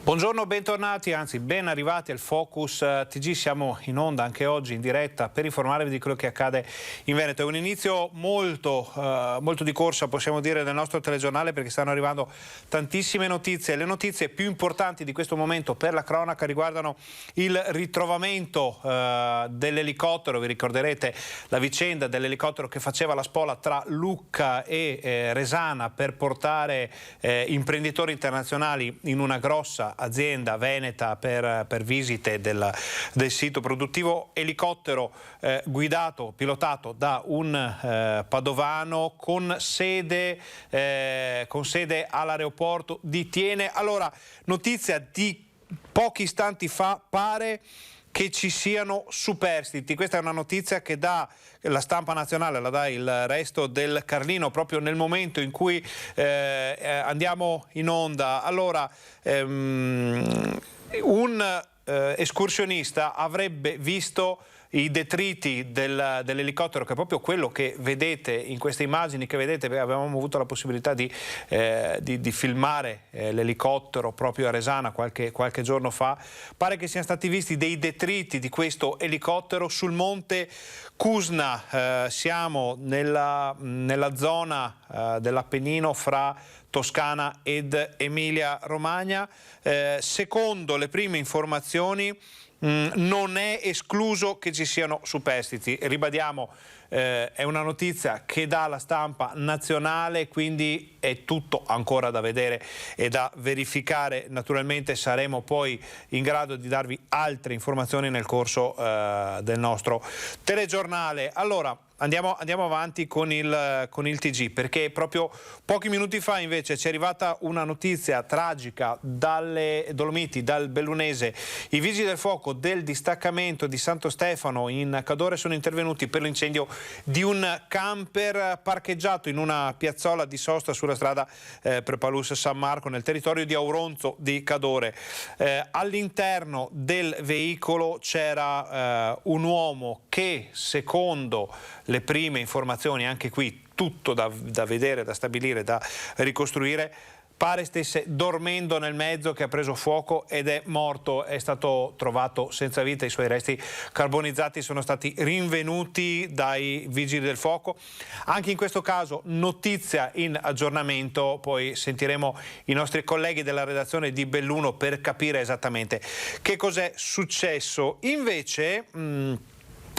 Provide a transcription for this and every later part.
Buongiorno, bentornati, anzi ben arrivati al Focus TG. Siamo in onda anche oggi in diretta per informarvi di quello che accade in Veneto. È un inizio molto di corsa, possiamo dire, del nostro telegiornale, perché stanno arrivando tantissime notizie. Le notizie più importanti di questo momento per la cronaca riguardano il ritrovamento dell'elicottero. Vi ricorderete la vicenda dell'elicottero che faceva la spola tra Lucca e Resana per portare imprenditori internazionali in una grossa azienda veneta per visite del sito produttivo. Elicottero pilotato da un padovano con sede all'aeroporto di Thiene. Allora, notizia di pochi istanti fa, pare che ci siano superstiti. Questa è una notizia che dà la Stampa Nazionale, la dà il Resto del Carlino proprio nel momento in cui andiamo in onda. Allora, un escursionista avrebbe visto i detriti dell'elicottero, che è proprio quello che vedete in queste immagini che vedete. Avevamo avuto la possibilità di filmare l'elicottero proprio a Resana qualche giorno fa. Pare che siano stati visti dei detriti di questo elicottero sul monte Cusna. Siamo nella zona dell'Appennino fra Toscana ed Emilia Romagna. Secondo le prime informazioni non è escluso che ci siano superstiti. Ribadiamo, è una notizia che dà la Stampa Nazionale, quindi è tutto ancora da vedere e da verificare. Naturalmente saremo poi in grado di darvi altre informazioni nel corso del nostro telegiornale. Allora, andiamo avanti con il TG, perché proprio pochi minuti fa invece ci è arrivata una notizia tragica dalle Dolomiti, dal Bellunese. I vigili del fuoco del distaccamento di Santo Stefano in Cadore sono intervenuti per l'incendio di un camper parcheggiato in una piazzola di sosta sulla strada Prepalus San Marco, nel territorio di Auronzo di Cadore. All'interno del veicolo c'era un uomo che, secondo le prime informazioni, anche qui tutto da vedere, da stabilire, da ricostruire, pare stesse dormendo nel mezzo, che ha preso fuoco ed è morto. È stato trovato senza vita, i suoi resti carbonizzati sono stati rinvenuti dai vigili del fuoco. Anche in questo caso notizia in aggiornamento, poi sentiremo i nostri colleghi della redazione di Belluno per capire esattamente che cos'è successo. Invece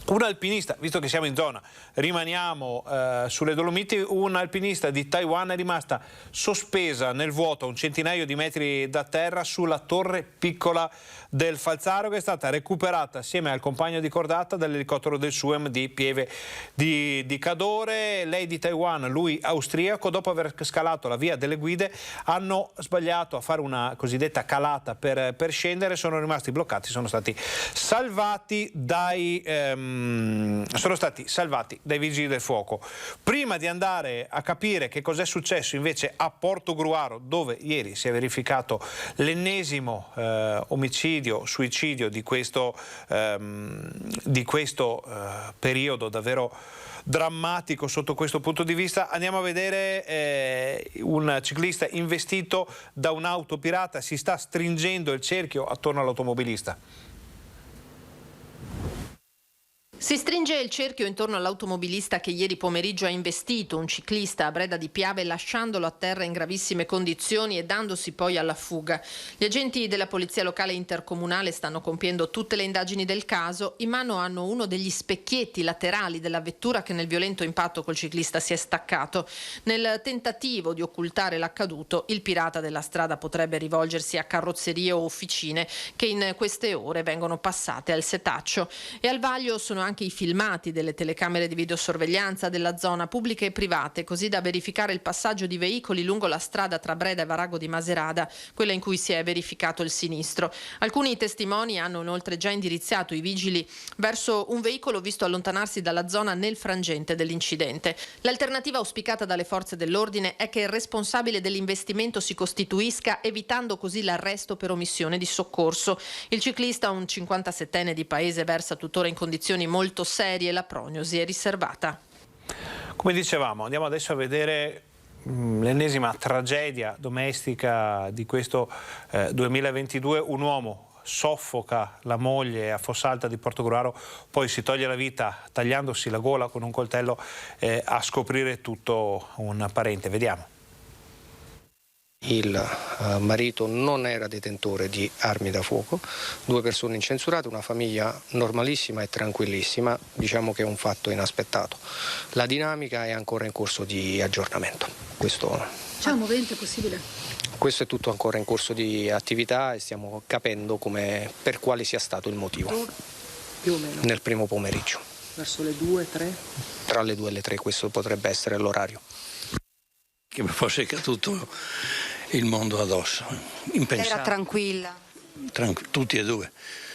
un alpinista, visto che siamo in zona, rimaniamo sulle Dolomiti, un alpinista di Taiwan è rimasta sospesa nel vuoto a un centinaio di metri da terra sulla torre piccola del Falzaro, che è stata recuperata assieme al compagno di cordata dall'elicottero del SUEM di Pieve di Cadore. Lei di Taiwan, lui austriaco. Dopo aver scalato la via delle guide hanno sbagliato a fare una cosiddetta calata per scendere, sono rimasti bloccati, sono stati salvati dai vigili del fuoco. Prima di andare a capire che cos'è successo invece a Portogruaro, dove ieri si è verificato l'ennesimo suicidio di questo periodo davvero drammatico sotto questo punto di vista, andiamo a vedere un ciclista investito da un'auto pirata. Si sta stringendo il cerchio attorno all'automobilista. Si stringe il cerchio intorno all'automobilista che ieri pomeriggio ha investito un ciclista a Breda di Piave, lasciandolo a terra in gravissime condizioni e dandosi poi alla fuga. Gli agenti della polizia locale intercomunale stanno compiendo tutte le indagini del caso. In mano hanno uno degli specchietti laterali della vettura che nel violento impatto col ciclista si è staccato. Nel tentativo di occultare l'accaduto, il pirata della strada potrebbe rivolgersi a carrozzerie o officine che in queste ore vengono passate al setaccio. E al vaglio sono anche i filmati delle telecamere di videosorveglianza della zona, pubbliche e private, così da verificare il passaggio di veicoli lungo la strada tra Breda e Varago di Maserada, quella in cui si è verificato il sinistro. Alcuni testimoni hanno inoltre già indirizzato i vigili verso un veicolo visto allontanarsi dalla zona nel frangente dell'incidente. L'alternativa auspicata dalle forze dell'ordine è che il responsabile dell'investimento si costituisca, evitando così l'arresto per omissione di soccorso. Il ciclista, un 57enne di paese, versa tuttora in condizioni molto serie. La prognosi è riservata. Come dicevamo, andiamo adesso a vedere l'ennesima tragedia domestica di questo 2022, un uomo soffoca la moglie a Fossalta di Portogruaro, poi si toglie la vita tagliandosi la gola con un coltello, a scoprire tutto un parente. Vediamo. Il marito non era detentore di armi da fuoco, 2 persone incensurate, una famiglia normalissima e tranquillissima, diciamo che è un fatto inaspettato. La dinamica è ancora in corso di aggiornamento. C'è un movente possibile? Questo è tutto ancora in corso di attività e stiamo capendo per quale sia stato il motivo. Più o meno? Nel primo pomeriggio. Verso le 2, 3? Tra le 2 e le 3, questo potrebbe essere l'orario. Che mi fosse caduto il mondo addosso. Impensabile. Era tranquilla? Tutti e 2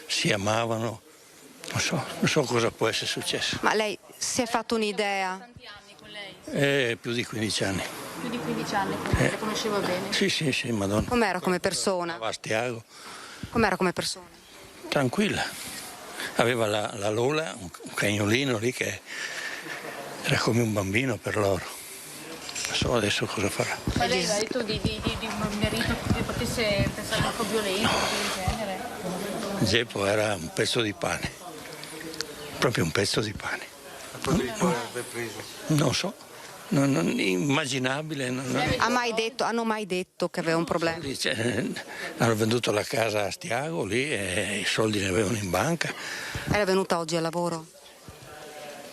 si amavano, non so cosa può essere successo. Ma lei si è fatto un'idea? Quanti anni con lei? Più di 15 anni. Più di 15 anni, quindi la conosceva bene? Sì, madonna. Com'era come persona? A Astiago. Com'era come persona? Tranquilla. Aveva la Lola, un cagnolino lì che era come un bambino per loro. Non so adesso cosa farà. Ma lei ha detto di un marito che potesse pensare un po' violento, cose del genere? Geppo era un pezzo di pane. Proprio un pezzo di pane. Non so. Non immaginabile. Hanno mai detto che aveva un problema? Hanno venduto la casa a Astiago lì e i soldi ne avevano in banca. Era venuta oggi al lavoro?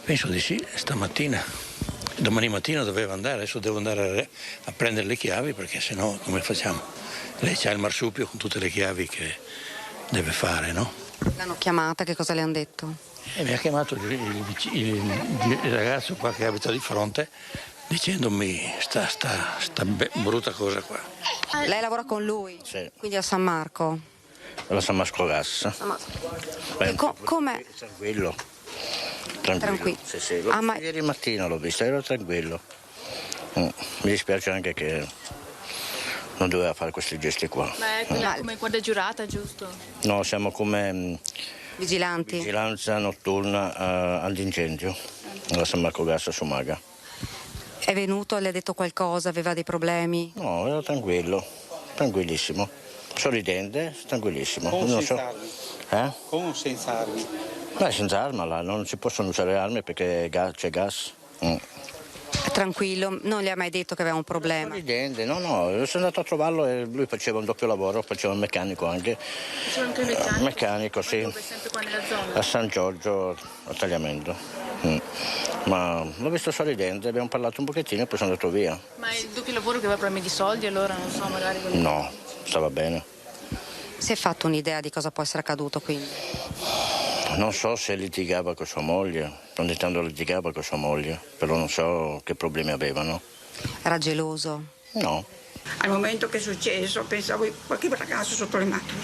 Penso di sì, stamattina. Domani mattina doveva andare, adesso devo andare a prendere le chiavi perché sennò come facciamo? Lei c'ha il marsupio con tutte le chiavi che deve fare, no? L'hanno chiamata, che cosa le hanno detto? E mi ha chiamato il ragazzo qua che abita di fronte dicendomi sta brutta cosa qua. Lei lavora con lui? Sì. Quindi a San Marco? Alla San Marco Gas. Com'è? Tranquillo. Sì. Ieri mattina l'ho visto, ero tranquillo. Mi dispiace anche che non doveva fare questi gesti qua. Ma è come guardia giurata, giusto? No, siamo come Vigilanti? vigilanza notturna all'incendio alla San Marco Gas a Somaga. È venuto, le ha detto qualcosa, aveva dei problemi? No, ero tranquillo, tranquillissimo. Sorridente, tranquillissimo. Con non senza so. armi? Con o senza armi? Beh, senza arma là, non si possono usare armi perché c'è gas. È tranquillo, non le ha mai detto che aveva un problema? Sorridente, no, sono andato a trovarlo e lui faceva un doppio lavoro, faceva il meccanico anche. Faceva anche il meccanico? Meccanico, sì. Dove, sempre qua nella zona? A San Giorgio, a Tagliamento. Ma l'ho visto sorridente, abbiamo parlato un pochettino e poi sono andato via. Ma il doppio lavoro che aveva problemi di soldi allora, non so, magari... No, stava bene. Si è fatto un'idea di cosa può essere accaduto quindi? Non so se litigava con sua moglie, ogni tanto litigava con sua moglie, però non so che problemi avevano. Era geloso? No. Al momento che è successo pensavo a qualche ragazzo sotto le macchine.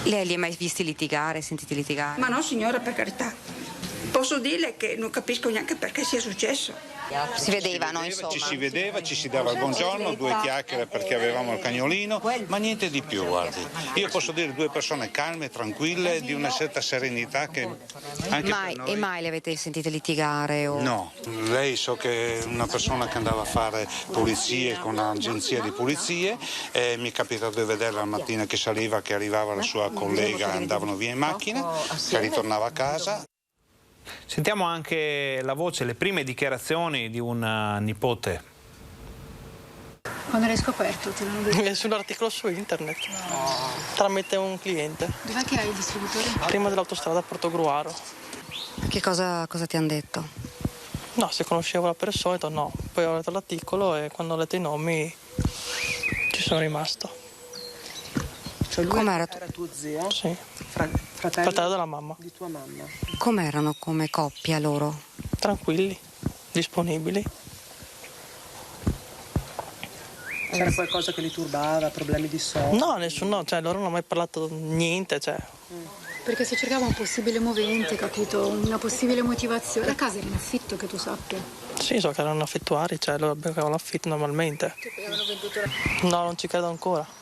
Lei li ha mai visti litigare, sentiti litigare? Ma no signora, per carità. Posso dirle che non capisco neanche perché sia successo. Si vedevano, insomma. Ci si vedeva, ci si dava il buongiorno, 2 chiacchiere perché avevamo il cagnolino, ma niente di più, guardi. Io posso dire 2 persone calme, tranquille, di una certa serenità che anche per noi... E mai le avete sentite litigare? O... No, lei so che è una persona che andava a fare pulizie con l'agenzia di pulizie, mi è capitato di vederla la mattina che saliva, che arrivava la sua collega, andavano via in macchina, che ritornava a casa. Sentiamo anche la voce, le prime dichiarazioni di un nipote. Quando l'hai scoperto? Te l'hanno detto? Su un articolo su internet, tramite un cliente. Dov'è che hai il distributore? Prima dell'autostrada a Portogruaro. Che cosa ti hanno detto? No, se conoscevo la persona, ho detto no. Poi ho letto l'articolo e quando ho letto i nomi ci sono rimasto. Cioè lui Com'era era tuo zio? Sì. Fratello della mamma. Di tua mamma. Com'erano come coppia loro? Tranquilli, disponibili. C'era qualcosa che li turbava, problemi di soldi? No, nessuno, cioè loro non hanno mai parlato niente, cioè. Perché si cercava un possibile movente, capito? Una possibile motivazione. La casa era in affitto, che tu sappia. Sì, so che erano affittuari, cioè loro avevano l'affitto normalmente. Che poi avevano venduto la... No, non ci credo ancora.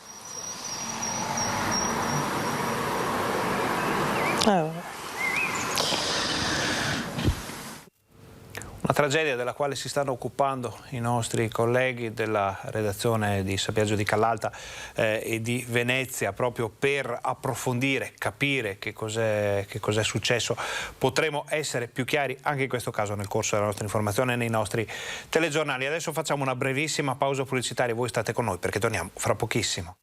Una Una tragedia della quale si stanno occupando i nostri colleghi della redazione di Sapiaggio di Callalta e di Venezia, proprio per approfondire, capire che cos'è successo. Potremo essere più chiari anche in questo caso nel corso della nostra informazione e nei nostri telegiornali. Adesso facciamo una brevissima pausa pubblicitaria, voi state con noi perché torniamo fra pochissimo.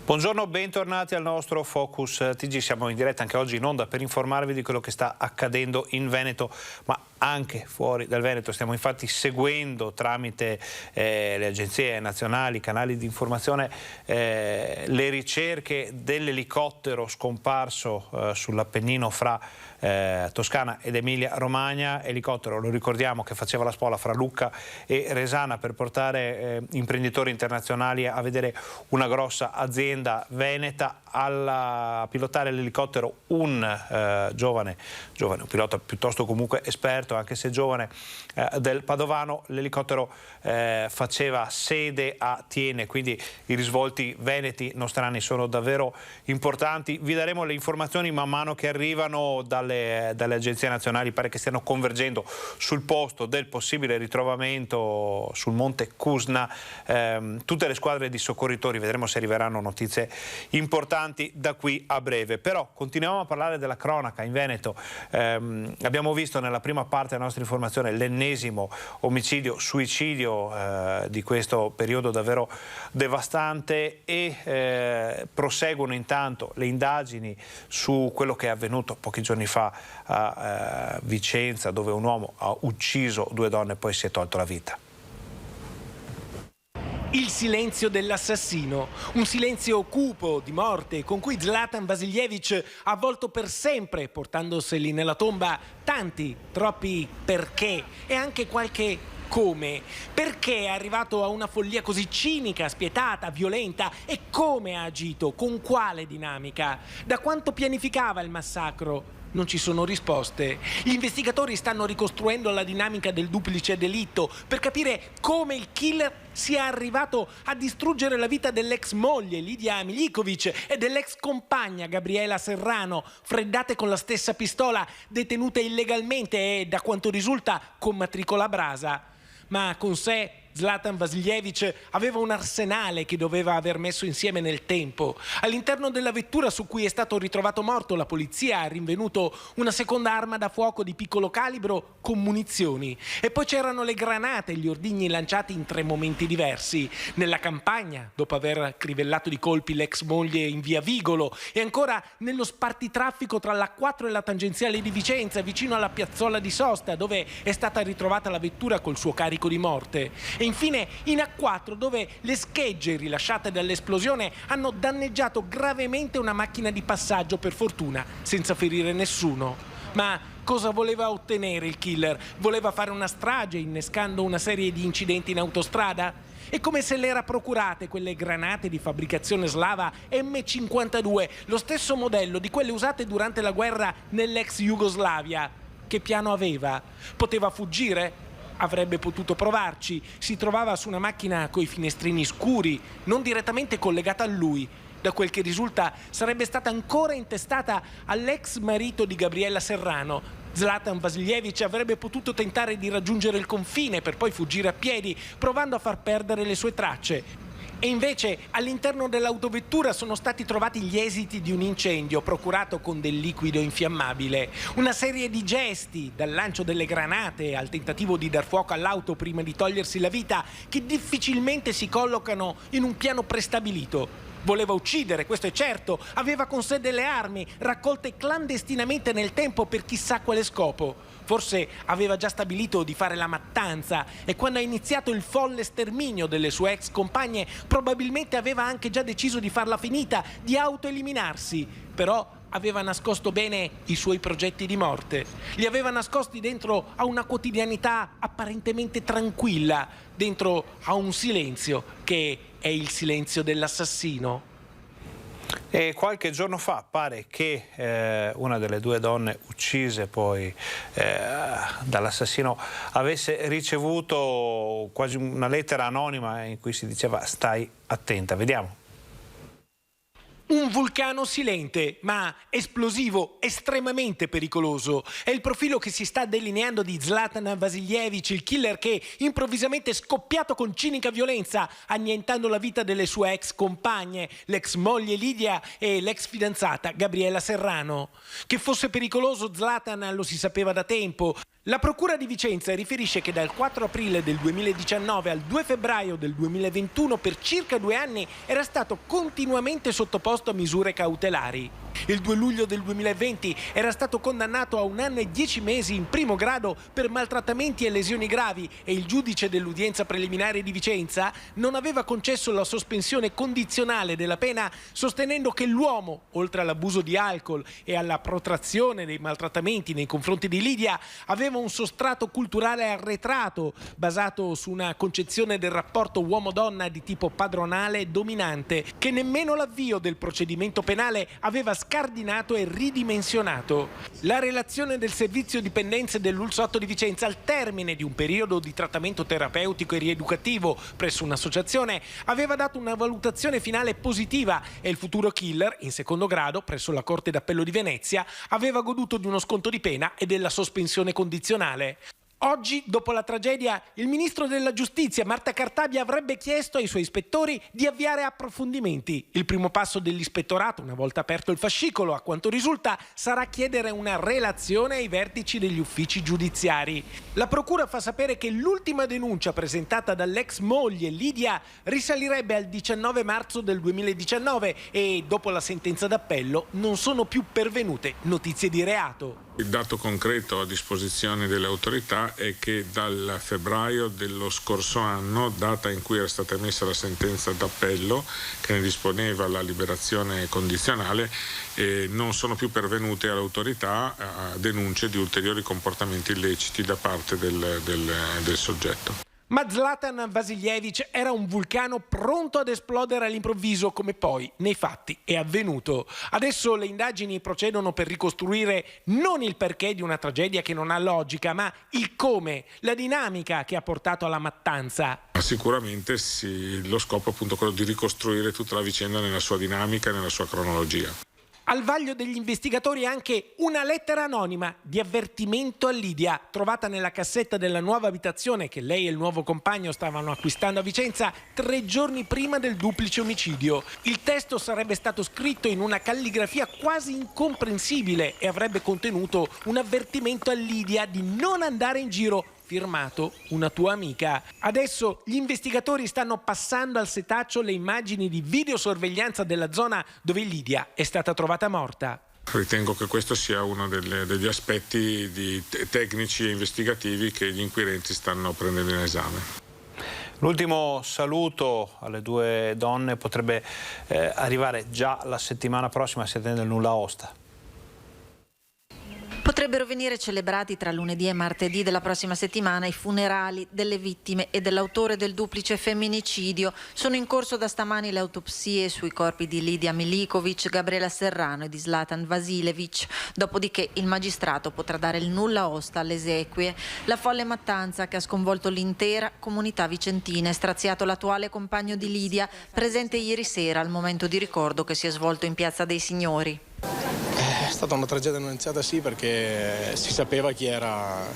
Buongiorno, bentornati al nostro Focus TG. Siamo in diretta anche oggi in onda per informarvi di quello che sta accadendo in Veneto, ma anche fuori dal Veneto. Stiamo infatti seguendo tramite le agenzie nazionali, canali di informazione, le ricerche dell'elicottero scomparso sull'Appennino fra Toscana ed Emilia Romagna. Elicottero, lo ricordiamo, che faceva la spola fra Lucca e Resana per portare imprenditori internazionali a vedere una grossa azienda veneta. A pilotare l'elicottero un giovane, un pilota piuttosto comunque esperto, anche se giovane, del Padovano. L'elicottero faceva sede a Thiene, quindi i risvolti veneti nostrani sono davvero importanti. Vi daremo le informazioni man mano che arrivano dalle agenzie nazionali. Pare che stiano convergendo sul posto del possibile ritrovamento sul monte Cusna tutte le squadre di soccorritori. Vedremo se arriveranno notizie importanti da qui a breve. Però continuiamo a parlare della cronaca in Veneto. Abbiamo visto nella prima parte della nostra informazione l'ennesimo omicidio-suicidio di questo periodo davvero devastante e proseguono intanto le indagini su quello che è avvenuto pochi giorni fa a Vicenza, dove un uomo ha ucciso 2 donne e poi si è tolto la vita. Il silenzio dell'assassino, un silenzio cupo di morte con cui Zlatan Vasiljevic ha avvolto per sempre, portandoseli nella tomba troppi perché e anche qualche come. Perché è arrivato a una follia così cinica, spietata, violenta, e come ha agito, con quale dinamica, da quanto pianificava il massacro. Non ci sono risposte. Gli investigatori stanno ricostruendo la dinamica del duplice delitto per capire come il killer sia arrivato a distruggere la vita dell'ex moglie Lidia Milikovic e dell'ex compagna Gabriela Serrano, freddate con la stessa pistola, detenute illegalmente e, da quanto risulta, con matricola brasa. Ma con sé Zlatan Vasiljevic aveva un arsenale che doveva aver messo insieme nel tempo. All'interno della vettura su cui è stato ritrovato morto, la polizia ha rinvenuto una seconda arma da fuoco di piccolo calibro con munizioni. E poi c'erano le granate e gli ordigni lanciati in 3 momenti diversi. Nella campagna, dopo aver crivellato di colpi l'ex moglie in via Vigolo, e ancora nello spartitraffico tra l'A4 e la tangenziale di Vicenza, vicino alla piazzola di Sosta, dove è stata ritrovata la vettura col suo carico di morte. E infine in A4, dove le schegge rilasciate dall'esplosione hanno danneggiato gravemente una macchina di passaggio, per fortuna senza ferire nessuno. Ma cosa voleva ottenere il killer? Voleva fare una strage innescando una serie di incidenti in autostrada? È come se le era procurate quelle granate di fabbricazione slava M52, lo stesso modello di quelle usate durante la guerra nell'ex Jugoslavia. Che piano aveva? Poteva fuggire? Avrebbe potuto provarci. Si trovava su una macchina coi finestrini scuri, non direttamente collegata a lui. Da quel che risulta sarebbe stata ancora intestata all'ex marito di Gabriela Serrano. Zlatan Vasiljevic avrebbe potuto tentare di raggiungere il confine per poi fuggire a piedi, provando a far perdere le sue tracce. E invece all'interno dell'autovettura sono stati trovati gli esiti di un incendio procurato con del liquido infiammabile. Una serie di gesti, dal lancio delle granate al tentativo di dar fuoco all'auto prima di togliersi la vita, che difficilmente si collocano in un piano prestabilito. Voleva uccidere, questo è certo, aveva con sé delle armi raccolte clandestinamente nel tempo per chissà quale scopo. Forse aveva già stabilito di fare la mattanza e quando ha iniziato il folle sterminio delle sue ex compagne probabilmente aveva anche già deciso di farla finita, di autoeliminarsi. Però aveva nascosto bene i suoi progetti di morte. Li aveva nascosti dentro a una quotidianità apparentemente tranquilla, dentro a un silenzio che è il silenzio dell'assassino. E qualche giorno fa pare che una delle due donne uccise poi dall'assassino avesse ricevuto quasi una lettera anonima in cui si diceva stai attenta. Vediamo. Un vulcano silente, ma esplosivo, estremamente pericoloso. È il profilo che si sta delineando di Zlatan Vasiljevic, il killer che improvvisamente è scoppiato con cinica violenza, annientando la vita delle sue ex compagne, l'ex moglie Lidia e l'ex fidanzata Gabriella Serrano. Che fosse pericoloso Zlatan lo si sapeva da tempo. La Procura di Vicenza riferisce che dal 4 aprile del 2019 al 2 febbraio del 2021 per circa 2 anni era stato continuamente sottoposto a misure cautelari. Il 2 luglio del 2020 era stato condannato a 1 anno e 10 mesi in primo grado per maltrattamenti e lesioni gravi e il giudice dell'udienza preliminare di Vicenza non aveva concesso la sospensione condizionale della pena, sostenendo che l'uomo, oltre all'abuso di alcol e alla protrazione dei maltrattamenti nei confronti di Lidia, aveva un sostrato culturale arretrato basato su una concezione del rapporto uomo-donna di tipo padronale e dominante che nemmeno l'avvio del procedimento penale aveva scardinato e ridimensionato. La relazione del servizio dipendenze dell'Ulsotto di Vicenza al termine di un periodo di trattamento terapeutico e rieducativo presso un'associazione aveva dato una valutazione finale positiva e il futuro killer, in secondo grado presso la Corte d'Appello di Venezia, aveva goduto di uno sconto di pena e della sospensione condizionale. Oggi, dopo la tragedia, il ministro della Giustizia, Marta Cartabia, avrebbe chiesto ai suoi ispettori di avviare approfondimenti. Il primo passo dell'ispettorato, una volta aperto il fascicolo, a quanto risulta, sarà chiedere una relazione ai vertici degli uffici giudiziari. La procura fa sapere che l'ultima denuncia presentata dall'ex moglie Lidia risalirebbe al 19 marzo del 2019 e, dopo la sentenza d'appello, non sono più pervenute notizie di reato. Il dato concreto a disposizione delle autorità è che dal febbraio dello scorso anno, data in cui era stata emessa la sentenza d'appello che ne disponeva la liberazione condizionale, non sono più pervenute all'autorità denunce di ulteriori comportamenti illeciti da parte del soggetto. Ma Zlatan Vasiljevic era un vulcano pronto ad esplodere all'improvviso, come poi nei fatti è avvenuto. Adesso le indagini procedono per ricostruire non il perché di una tragedia che non ha logica, ma il come, la dinamica che ha portato alla mattanza. Sicuramente lo scopo è appunto quello di ricostruire tutta la vicenda nella sua dinamica e nella sua cronologia. Al vaglio degli investigatori anche una lettera anonima di avvertimento a Lidia, trovata nella cassetta della nuova abitazione che lei e il nuovo compagno stavano acquistando a Vicenza 3 giorni prima del duplice omicidio. Il testo sarebbe stato scritto in una calligrafia quasi incomprensibile e avrebbe contenuto un avvertimento a Lidia di non andare in giro, firmato una tua amica. Adesso gli investigatori stanno passando al setaccio le immagini di videosorveglianza della zona dove Lidia è stata trovata morta. Ritengo che questo sia uno degli aspetti tecnici e investigativi che gli inquirenti stanno prendendo in esame. L'ultimo saluto alle due donne potrebbe arrivare già la settimana prossima, si attende il nulla osta. Potrebbero venire celebrati tra lunedì e martedì della prossima settimana i funerali delle vittime e dell'autore del duplice femminicidio. Sono in corso da stamani le autopsie sui corpi di Lidia Milikovic, Gabriella Serrano e di Zlatan Vasiljevic. Dopodiché il magistrato potrà dare il nulla osta alle esequie. La folle mattanza che ha sconvolto l'intera comunità vicentina e straziato l'attuale compagno di Lidia, presente ieri sera al momento di ricordo che si è svolto in Piazza dei Signori. È stata una tragedia annunciata, sì, perché si sapeva chi era,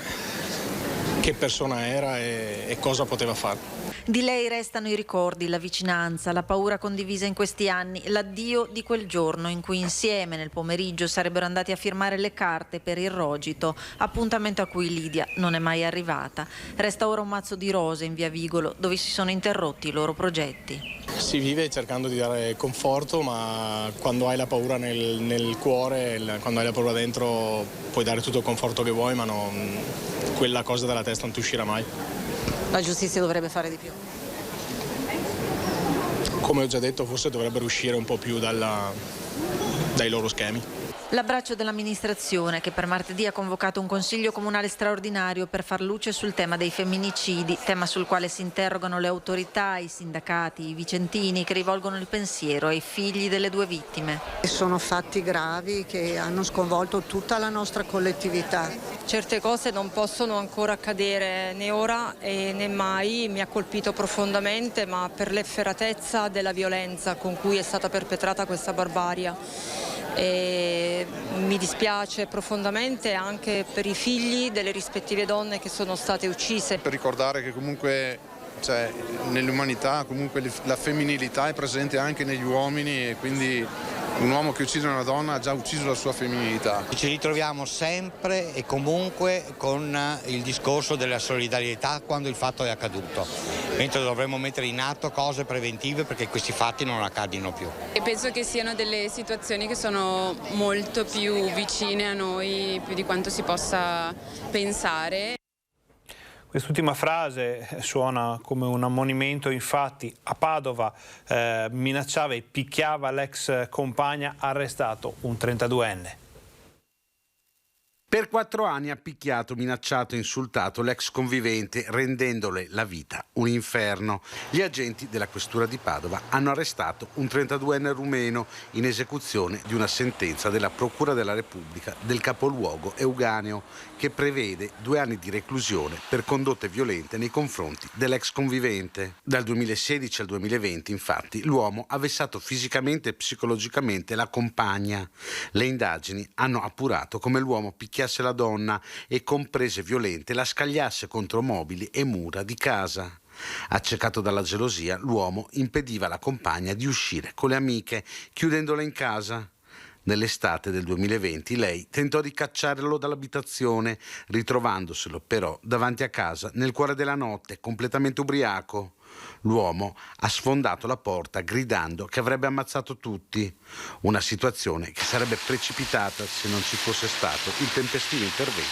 che persona era e cosa poteva fare. Di lei restano i ricordi, la vicinanza, la paura condivisa in questi anni, l'addio di quel giorno in cui insieme nel pomeriggio sarebbero andati a firmare le carte per il rogito, appuntamento a cui Lidia non è mai arrivata. Resta ora un mazzo di rose in via Vigolo dove si sono interrotti i loro progetti. Si vive cercando di dare conforto, ma quando hai la paura nel cuore, quando hai la paura dentro, puoi dare tutto il conforto che vuoi, ma quella cosa dalla testa non ti uscirà mai. La giustizia dovrebbe fare di più. Come ho già detto, forse dovrebbero uscire un po' più dai loro schemi. L'abbraccio dell'amministrazione che per martedì ha convocato un consiglio comunale straordinario per far luce sul tema dei femminicidi, tema sul quale si interrogano le autorità, i sindacati, i vicentini che rivolgono il pensiero ai figli delle due vittime. Sono fatti gravi che hanno sconvolto tutta la nostra collettività. Certe cose non possono ancora accadere né ora né mai, mi ha colpito profondamente, ma per l'efferatezza della violenza con cui è stata perpetrata questa barbarie. E mi dispiace profondamente anche per i figli delle rispettive donne che sono state uccise. Per ricordare che comunque nell'umanità comunque la femminilità è presente anche negli uomini e quindi un uomo che uccide una donna ha già ucciso la sua femminilità. Ci ritroviamo sempre e comunque con il discorso della solidarietà quando il fatto è accaduto, mentre dovremmo mettere in atto cose preventive perché questi fatti non accadino più. E penso che siano delle situazioni che sono molto più vicine a noi, più di quanto si possa pensare. Quest'ultima frase suona come un ammonimento, infatti a Padova minacciava e picchiava l'ex compagna, arrestato un 32enne. Per 4 anni ha picchiato, minacciato e insultato l'ex convivente, rendendole la vita un inferno. Gli agenti della questura di Padova hanno arrestato un 32enne rumeno in esecuzione di una sentenza della Procura della Repubblica del capoluogo euganeo che prevede 2 anni di reclusione per condotte violente nei confronti dell'ex convivente. Dal 2016 al 2020, infatti, l'uomo ha vessato fisicamente e psicologicamente la compagna. Le indagini hanno appurato come l'uomo picchiasse la donna e con prese violente la scagliasse contro mobili e mura di casa. Accecato dalla gelosia, l'uomo impediva alla compagna di uscire con le amiche, chiudendola in casa. Nell'estate del 2020 lei tentò di cacciarlo dall'abitazione, ritrovandoselo però davanti a casa nel cuore della notte, completamente ubriaco. L'uomo ha sfondato la porta gridando che avrebbe ammazzato tutti, una situazione che sarebbe precipitata se non ci fosse stato il tempestivo intervento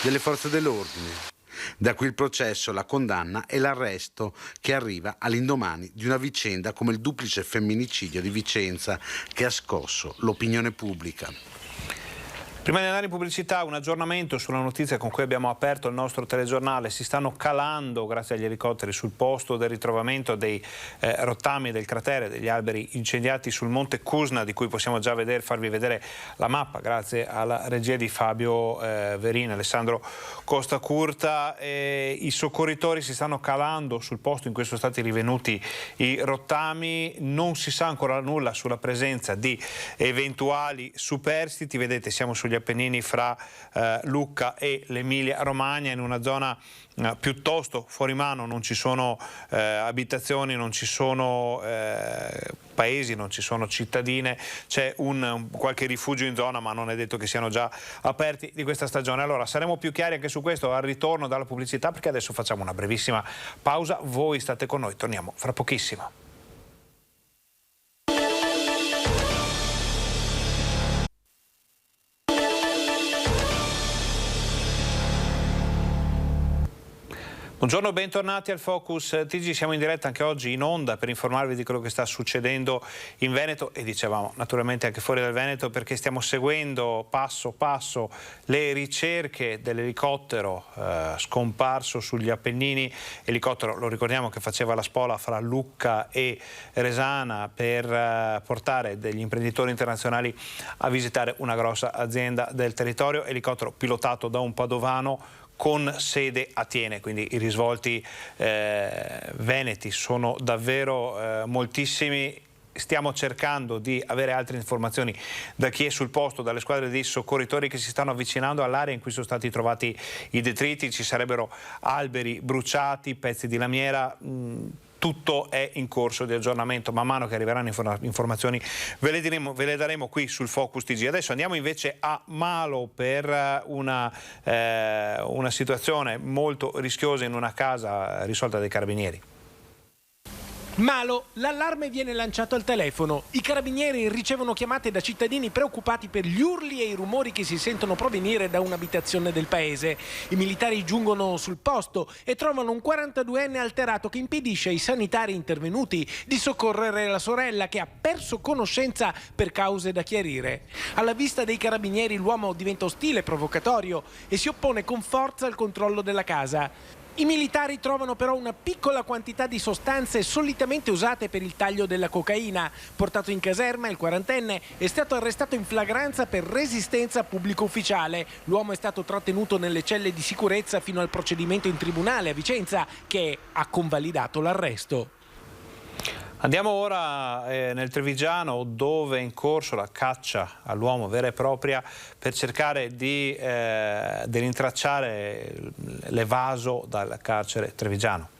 delle forze dell'ordine. Da qui il processo, la condanna e l'arresto che arriva all'indomani di una vicenda come il duplice femminicidio di Vicenza che ha scosso l'opinione pubblica. Prima di andare in pubblicità, un aggiornamento sulla notizia con cui abbiamo aperto il nostro telegiornale. Si stanno calando, grazie agli elicotteri, sul posto del ritrovamento dei rottami del cratere, degli alberi incendiati sul monte Cusna, di cui possiamo già farvi vedere la mappa, grazie alla regia di Fabio Verini, Alessandro Costacurta. I soccorritori si stanno calando sul posto in cui sono stati rivenuti i rottami. Non si sa ancora nulla sulla presenza di eventuali superstiti. Vedete, siamo sugli Appennini fra Lucca e l'Emilia Romagna, in una zona piuttosto fuori mano, non ci sono abitazioni, non ci sono paesi, non ci sono cittadine, c'è qualche rifugio in zona, ma non è detto che siano già aperti di questa stagione. Allora saremo più chiari anche su questo al ritorno dalla pubblicità, perché adesso facciamo una brevissima pausa. Voi state con noi, torniamo fra pochissimo. Buongiorno, bentornati al Focus TG. Siamo in diretta anche oggi in onda per informarvi di quello che sta succedendo in Veneto e dicevamo naturalmente anche fuori dal Veneto, perché stiamo seguendo passo passo le ricerche dell'elicottero scomparso sugli Appennini. Elicottero, lo ricordiamo, che faceva la spola fra Lucca e Resana per portare degli imprenditori internazionali a visitare una grossa azienda del territorio. Elicottero pilotato da un padovano con sede a Thiene, quindi i risvolti veneti sono davvero moltissimi. Stiamo cercando di avere altre informazioni da chi è sul posto, dalle squadre di soccorritori che si stanno avvicinando all'area in cui sono stati trovati i detriti. Ci sarebbero alberi bruciati, pezzi di lamiera. Tutto è in corso di aggiornamento, man mano che arriveranno informazioni ve le daremo qui sul Focus TG. Adesso andiamo invece a Malo per una situazione molto rischiosa in una casa risolta dai carabinieri. Malo, l'allarme viene lanciato al telefono. I carabinieri ricevono chiamate da cittadini preoccupati per gli urli e i rumori che si sentono provenire da un'abitazione del paese. I militari giungono sul posto e trovano un 42enne alterato che impedisce ai sanitari intervenuti di soccorrere la sorella, che ha perso conoscenza per cause da chiarire. Alla vista dei carabinieri l'uomo diventa ostile, provocatorio e si oppone con forza al controllo della casa. I militari trovano però una piccola quantità di sostanze solitamente usate per il taglio della cocaina. Portato in caserma, il 40enne è stato arrestato in flagranza per resistenza a pubblico ufficiale. L'uomo è stato trattenuto nelle celle di sicurezza fino al procedimento in tribunale a Vicenza, che ha convalidato l'arresto. Andiamo ora nel Trevigiano, dove è in corso la caccia all'uomo vera e propria per cercare di rintracciare l'evaso dal carcere trevigiano.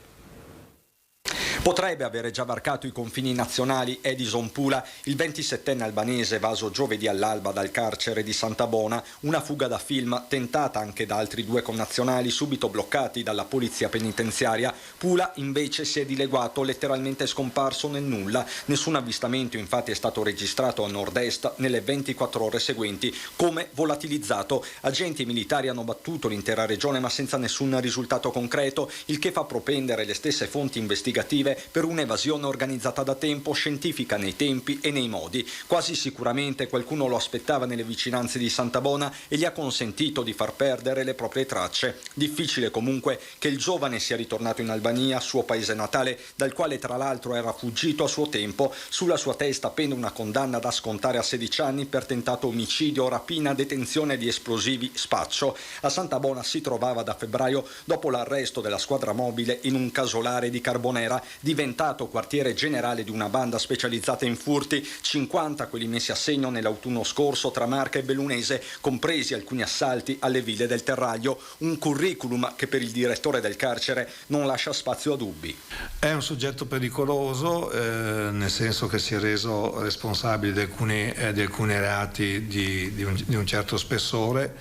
Potrebbe avere già varcato i confini nazionali Edison Pula, il 27enne albanese evaso giovedì all'alba dal carcere di Santabona, una fuga da film tentata anche da altri 2 connazionali subito bloccati dalla polizia penitenziaria. Pula invece si è dileguato, letteralmente scomparso nel nulla. Nessun avvistamento infatti è stato registrato a nord-est nelle 24 ore seguenti. Come volatilizzato, agenti militari hanno battuto l'intera regione ma senza nessun risultato concreto, il che fa propendere le stesse fonti investigative per un'evasione organizzata da tempo, scientifica nei tempi e nei modi. Quasi sicuramente qualcuno lo aspettava nelle vicinanze di Santabona e gli ha consentito di far perdere le proprie tracce. Difficile comunque che il giovane sia ritornato in Albania, suo paese natale, dal quale tra l'altro era fuggito a suo tempo. Sulla sua testa pende una condanna da scontare a 16 anni per tentato omicidio, rapina, detenzione di esplosivi, spaccio. A Santabona si trovava da febbraio dopo l'arresto della squadra mobile in un casolare di Carbonera, diventato quartiere generale di una banda specializzata in furti, 50 quelli messi a segno nell'autunno scorso tra Marca e Bellunese, compresi alcuni assalti alle ville del Terraglio, un curriculum che per il direttore del carcere non lascia spazio a dubbi. È un soggetto pericoloso, nel senso che si è reso responsabile di alcuni reati di un certo spessore.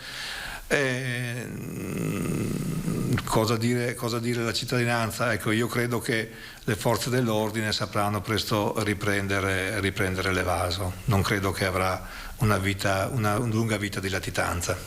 Cosa dire alla cittadinanza? Ecco, io credo che le forze dell'ordine sapranno presto riprendere l'evaso. Non credo che avrà una lunga vita di latitanza.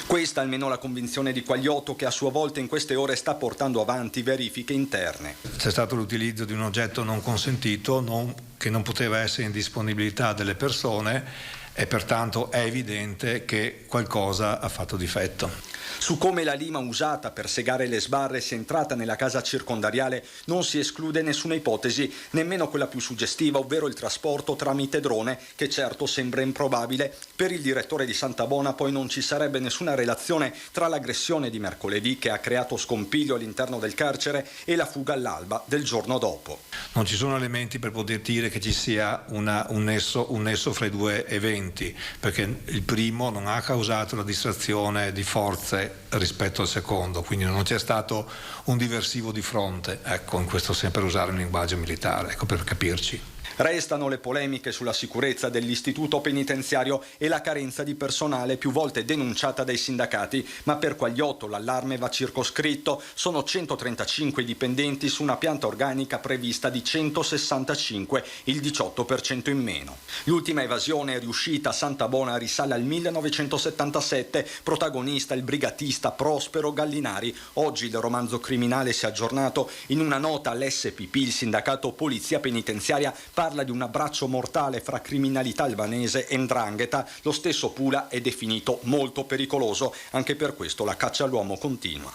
Questa almeno la convinzione di Quagliotto, che a sua volta in queste ore sta portando avanti verifiche interne. C'è stato l'utilizzo di un oggetto non consentito, che non poteva essere in disponibilità delle persone, e pertanto è evidente che qualcosa ha fatto difetto. Su come la lima usata per segare le sbarre sia entrata nella casa circondariale non si esclude nessuna ipotesi, nemmeno quella più suggestiva, ovvero il trasporto tramite drone, che certo sembra improbabile. Per il direttore di Santabona poi non ci sarebbe nessuna relazione tra l'aggressione di mercoledì, che ha creato scompiglio all'interno del carcere, e la fuga all'alba del giorno dopo. Non ci sono elementi per poter dire che ci sia un nesso fra i 2 eventi, perché il primo non ha causato la distrazione di forze rispetto al secondo, quindi non c'è stato un diversivo di fronte, ecco, in questo sempre usare un linguaggio militare, ecco, per capirci. Restano le polemiche sulla sicurezza dell'istituto penitenziario e la carenza di personale più volte denunciata dai sindacati, ma per Quagliotto l'allarme va circoscritto. Sono 135 dipendenti su una pianta organica prevista di 165, il 18% in meno. L'ultima evasione riuscita a Santabona risale al 1977, protagonista il brigatista Prospero Gallinari. Oggi il romanzo criminale si è aggiornato. In una nota all'SPP, il sindacato Polizia Penitenziaria parla di un abbraccio mortale fra criminalità albanese e 'ndrangheta. Lo stesso Pula è definito molto pericoloso, anche per questo la caccia all'uomo continua.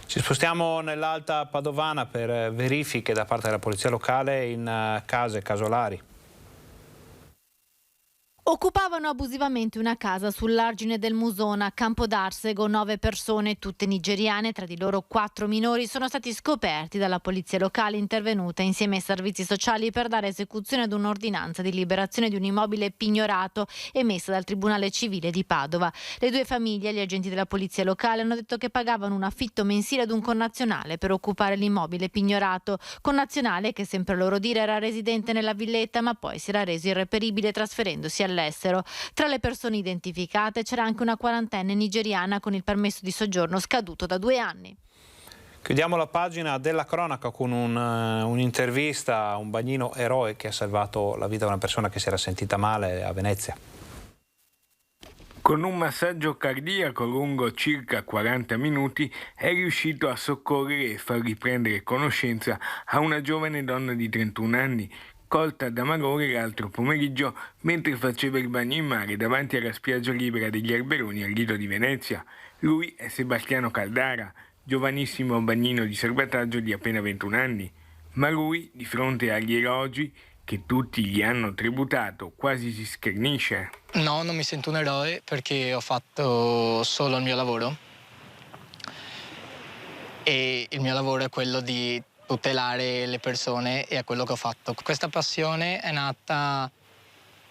Ci spostiamo nell'Alta Padovana per verifiche da parte della polizia locale in case casolari. Occupavano abusivamente una casa sull'argine del Musona, a Campo d'Arsego. 9 persone, tutte nigeriane, tra di loro 4 minori, sono stati scoperti dalla polizia locale, intervenuta insieme ai servizi sociali per dare esecuzione ad un'ordinanza di liberazione di un immobile pignorato emessa dal Tribunale Civile di Padova. Le 2 famiglie, gli agenti della polizia locale, hanno detto che pagavano un affitto mensile ad un connazionale per occupare l'immobile pignorato. Connazionale che, sempre a loro dire, era residente nella villetta, ma poi si era reso irreperibile trasferendosi all'estero. Tra le persone identificate c'era anche una 40enne nigeriana con il permesso di soggiorno scaduto da 2 anni. Chiudiamo la pagina della cronaca con un'intervista a un bagnino eroe che ha salvato la vita di una persona che si era sentita male a Venezia. Con un massaggio cardiaco lungo circa 40 minuti è riuscito a soccorrere e far riprendere conoscenza a una giovane donna di 31 anni, colta da malore l'altro pomeriggio mentre faceva il bagno in mare davanti alla spiaggia libera degli Alberoni al Lido di Venezia. Lui è Sebastiano Caldara, giovanissimo bagnino di salvataggio di appena 21 anni, ma lui, di fronte agli elogi che tutti gli hanno tributato, quasi si schernisce. No, non mi sento un eroe perché ho fatto solo il mio lavoro e il mio lavoro è quello di tutelare le persone e è quello che ho fatto. Questa passione è nata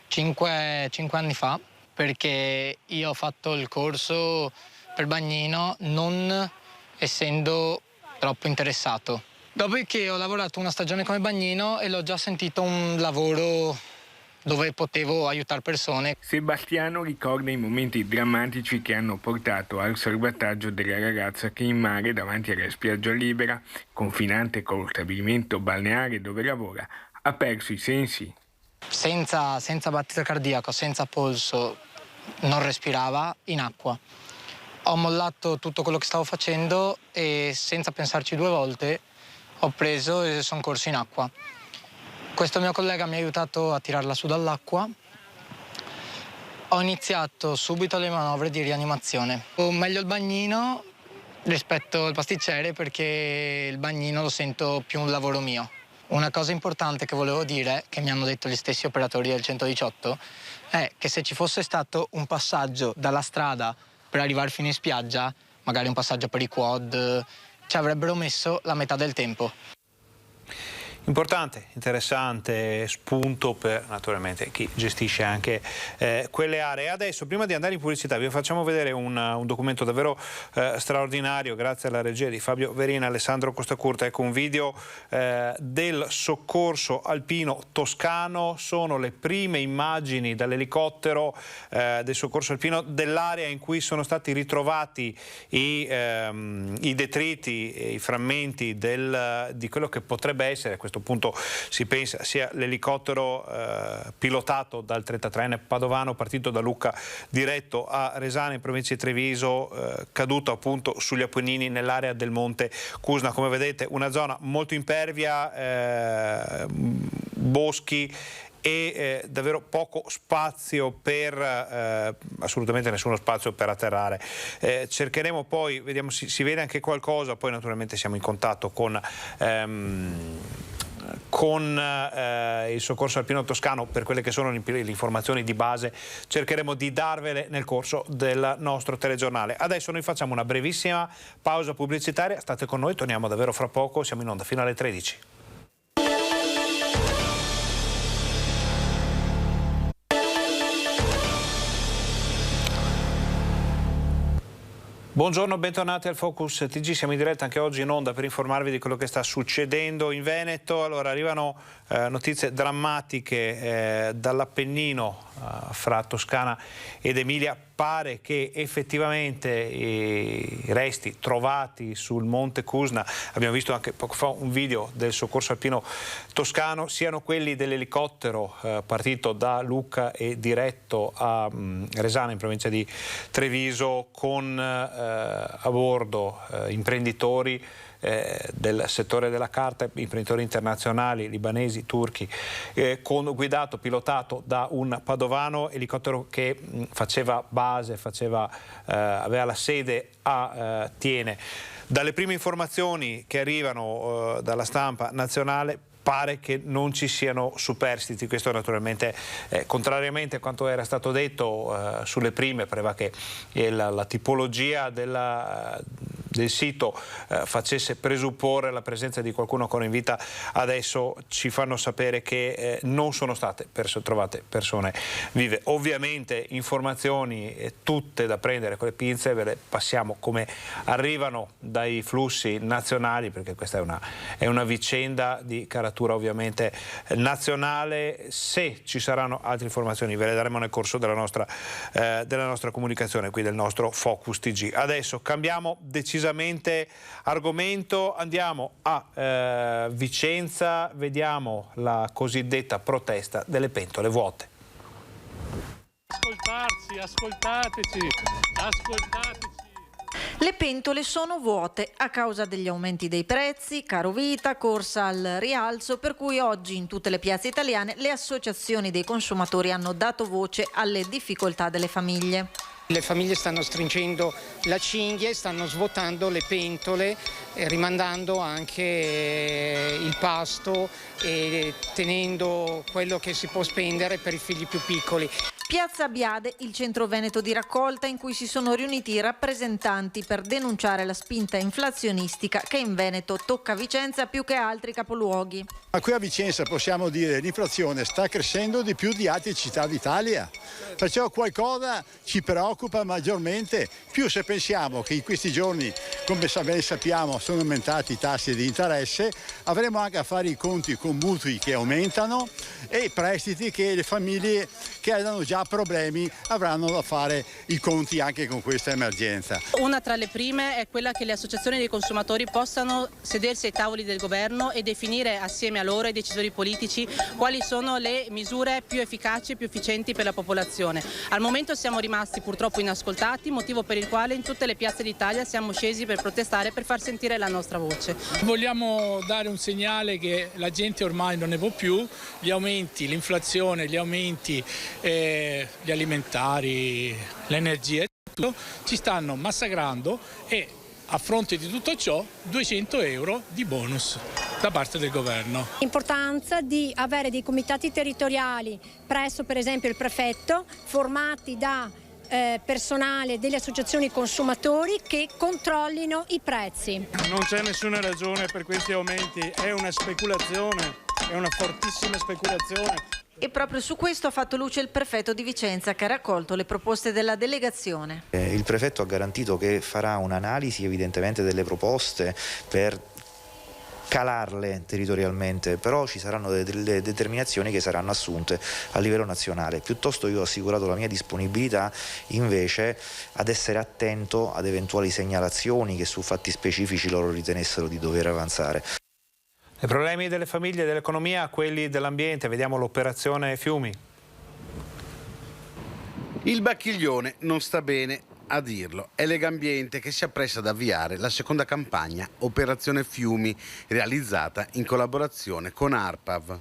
5 anni fa perché io ho fatto il corso per bagnino non essendo troppo interessato. Dopodiché ho lavorato una stagione come bagnino e l'ho già sentito un lavoro dove potevo aiutare persone. Sebastiano ricorda i momenti drammatici che hanno portato al salvataggio della ragazza che in mare davanti alla spiaggia libera, confinante col stabilimento balneare dove lavora, ha perso i sensi. Senza battito cardiaco, senza polso, non respirava in acqua. Ho mollato tutto quello che stavo facendo e senza pensarci 2 volte ho preso e sono corso in acqua. Questo mio collega mi ha aiutato a tirarla su dall'acqua. Ho iniziato subito le manovre di rianimazione. Ho meglio il bagnino rispetto al pasticcere perché il bagnino lo sento più un lavoro mio. Una cosa importante che volevo dire, che mi hanno detto gli stessi operatori del 118, è che se ci fosse stato un passaggio dalla strada per arrivare fino in spiaggia, magari un passaggio per i quad, ci avrebbero messo la metà del tempo. Importante, interessante spunto per naturalmente chi gestisce anche quelle aree. Adesso, prima di andare in pubblicità, vi facciamo vedere un documento davvero straordinario, grazie alla regia di Fabio Verina e Alessandro Costacurta. Ecco un video del soccorso alpino toscano. Sono le prime immagini dall'elicottero del soccorso alpino dell'area in cui sono stati ritrovati i detriti, i frammenti di quello che potrebbe essere, questo punto si pensa sia l'elicottero pilotato dal 33enne padovano, partito da Lucca diretto a Resana in provincia di Treviso, caduto appunto sugli Appennini nell'area del monte Cusna. Come vedete una zona molto impervia, boschi e davvero poco spazio per, assolutamente nessuno spazio per atterrare. Cercheremo poi, vediamo si vede anche qualcosa, poi naturalmente siamo in contatto con il soccorso alpino toscano per quelle che sono le informazioni di base. Cercheremo di darvele nel corso del nostro telegiornale. Adesso noi facciamo una brevissima pausa pubblicitaria, state con noi, torniamo davvero fra poco, siamo in onda fino alle 13. Buongiorno, bentornati al Focus TG, siamo in diretta anche oggi in onda per informarvi di quello che sta succedendo in Veneto. Allora arrivano notizie drammatiche dall'Appennino fra Toscana ed Emilia. Pare che effettivamente i resti trovati sul monte Cusna, abbiamo visto anche poco fa un video del soccorso alpino toscano, siano quelli dell'elicottero partito da Lucca e diretto a Resana in provincia di Treviso con a bordo imprenditori del settore della carta, imprenditori internazionali, libanesi, turchi, pilotato da un padovano, elicottero che faceva base, aveva la sede a Thiene. Dalle prime informazioni che arrivano dalla stampa nazionale pare che non ci siano superstiti. Questo naturalmente contrariamente a quanto era stato detto sulle prime, pareva che la tipologia del sito facesse presupporre la presenza di qualcuno ancora in vita. Adesso ci fanno sapere che non sono state trovate persone vive. Ovviamente informazioni tutte da prendere con le pinze, ve le passiamo come arrivano dai flussi nazionali, perché questa è una vicenda di caratura ovviamente nazionale. Se ci saranno altre informazioni ve le daremo nel corso della nostra comunicazione qui del nostro Focus TG. Adesso cambiamo decisamente decisamente argomento. Andiamo a Vicenza, vediamo la cosiddetta protesta delle pentole vuote. Ascoltateci. Le pentole sono vuote a causa degli aumenti dei prezzi, caro vita, corsa al rialzo, per cui oggi in tutte le piazze italiane le associazioni dei consumatori hanno dato voce alle difficoltà delle famiglie. Le famiglie stanno stringendo la cinghia e stanno svuotando le pentole, rimandando anche il pasto e tenendo quello che si può spendere per i figli più piccoli. Piazza Biade, il centro veneto di raccolta in cui si sono riuniti i rappresentanti per denunciare la spinta inflazionistica che in Veneto tocca Vicenza più che altri capoluoghi. Ma qui a Vicenza possiamo dire che l'inflazione sta crescendo di più di altre città d'Italia, perciò qualcosa ci preoccupa maggiormente, più se pensiamo che in questi giorni, come ben sappiamo, sono aumentati i tassi di interesse, avremo anche a fare i conti con mutui che aumentano e prestiti che le famiglie che hanno già problemi avranno da fare i conti anche con questa emergenza. Una tra le prime è quella che le associazioni dei consumatori possano sedersi ai tavoli del governo e definire assieme a loro, ai decisori politici, quali sono le misure più efficaci e più efficienti per la popolazione. Al momento siamo rimasti purtroppo inascoltati, motivo per il quale in tutte le piazze d'Italia siamo scesi per protestare, per far sentire la nostra voce. Vogliamo dare un segnale che la gente ormai non ne può più, gli aumenti, l'inflazione, gli aumenti, gli alimentari, l'energia, tutto, ci stanno massacrando e a fronte di tutto ciò 200 euro di bonus da parte del governo. L'importanza di avere dei comitati territoriali presso per esempio il prefetto formati da personale delle associazioni consumatori che controllino i prezzi. Non c'è nessuna ragione per questi aumenti, è una speculazione, è una fortissima speculazione. E proprio su questo ha fatto luce il prefetto di Vicenza, che ha raccolto le proposte della delegazione. Il prefetto ha garantito che farà un'analisi evidentemente delle proposte per calarle territorialmente, però ci saranno delle determinazioni che saranno assunte a livello nazionale. Piuttosto io ho assicurato la mia disponibilità invece ad essere attento ad eventuali segnalazioni che su fatti specifici loro ritenessero di dover avanzare. I problemi delle famiglie e dell'economia, quelli dell'ambiente, vediamo l'operazione Fiumi. Il Bacchiglione non sta bene a dirlo. È Legambiente che si appresta ad avviare la seconda campagna Operazione Fiumi, realizzata in collaborazione con ARPAV.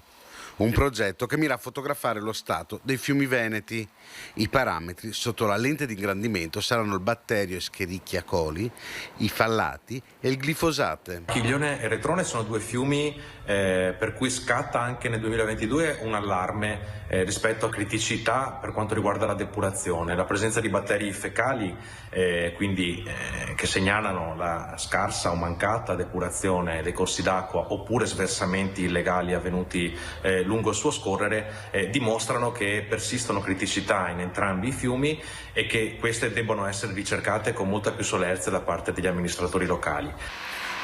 Un progetto che mira a fotografare lo stato dei fiumi veneti. I parametri sotto la lente di ingrandimento saranno il batterio Escherichia coli, i fallati e il glifosate. Bacchiglione e Retrone sono due fiumi per cui scatta anche nel 2022 un allarme rispetto a criticità per quanto riguarda la depurazione. La presenza di batteri fecali che segnalano la scarsa o mancata depurazione dei corsi d'acqua oppure sversamenti illegali avvenuti lungo il suo scorrere dimostrano che persistono criticità in entrambi i fiumi e che queste debbono essere ricercate con molta più solerzia da parte degli amministratori locali.